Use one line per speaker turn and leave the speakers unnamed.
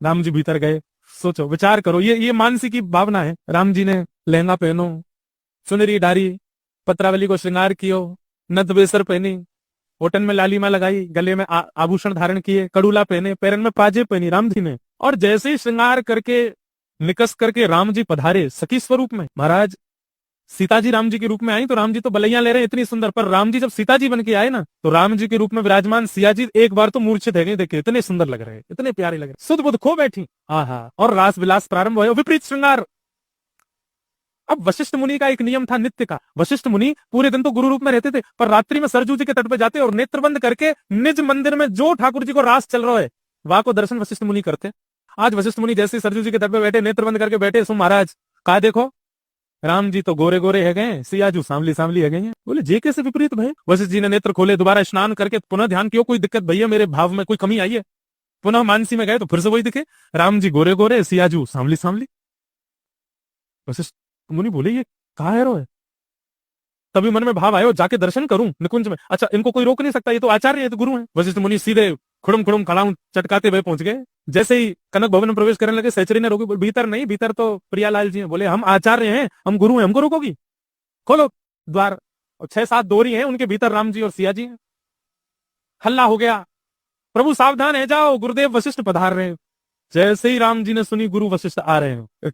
राम जी भीतर गए। सोचो, विचार करो, ये मानसिक भावना है। राम जी ने लहंगा पहनो, चुनरी डारी, पत्रावली को श्रृंगार कियो, नथ बेसर पहनी, होठन में लालिमा लगाई, गले में आभूषण धारण किए, कड़ूला पहने, पैरन में पाजे पहनी राम जी ने। और जैसे ही श्रृंगार करके निकस करके राम जी पधारे सखी स्वरूप में। महाराज, सीता जी राम जी के रूप में आई तो राम जी तो बलैया ले रहे इतनी सुंदर, पर राम जी जब सीता जी बन के आए ना, तो राम जी के रूप में विराजमान सिया जी एक बार तो मूर्छित है गए। देखिए इतने सुंदर लग रहे, इतने प्यारे लग रहे, सुध बुध खो बैठी। आहा, और रास विलास प्रारंभ हुआ, विपरीत श्रृंगार। अब वशिष्ठ मुनि का एक नियम था नित्य का। वशिष्ठ मुनि पूरे दिन तो गुरु रूप में रहते थे, पर रात्रि में सरजू जी के तट पे जाते और नेत्र बंद करके निज मंदिर में जो ठाकुर जी को रास चल रहा है वहां को दर्शन वशिष्ठ मुनि करते। आज वशिष्ठ मुनि जैसे सरजू जी के तट पे बैठे, नेत्र बंद करके बैठे, सो महाराज कहा देखो, राम जी तो गोरे गोरे है गए, सियाजू सांवली सांवली है गई हैं। बोले जे कैसे विपरीत भय। वशिष्ठ जी ने नेत्र खोले, दोबारा स्नान करके पुनः ध्यान किया, कोई दिक्कत भैया मेरे भाव में कोई कमी आई है। पुनः मानसी में गए तो फिर से वही दिखे, राम जी गोरे गोरे, सियाजू सांवली सांवली। वशिष्ठ मुनि बोले ये कहा है रो है। तभी मन में भाव आयो, जाके दर्शन करूं निकुंज में। अच्छा, इनको कोई रोक नहीं सकता, ये तो आचार्य है, तो गुरु है। वशिष्ठ मुनि सीधे खुड़म खुड़म खड़ाऊं चटकाते हुए पहुंच गए। जैसे ही कनक भवन में प्रवेश करने लगे, सहचरी ने रोकी, भीतर नहीं, भीतर तो प्रियालाल जी हैं। बोले हम आचार्य हैं, हम गुरु हैं, हमको रोकोगी? खोलो द्वार। और 6-7 दोरी हैं, उनके भीतर राम जी और सिया जी हैं। हल्ला हो गया, प्रभु सावधान है, जाओ गुरुदेव वशिष्ठ पधार रहे हैं। जैसे ही राम जी ने सुनी गुरु वशिष्ठ आ रहे हैं,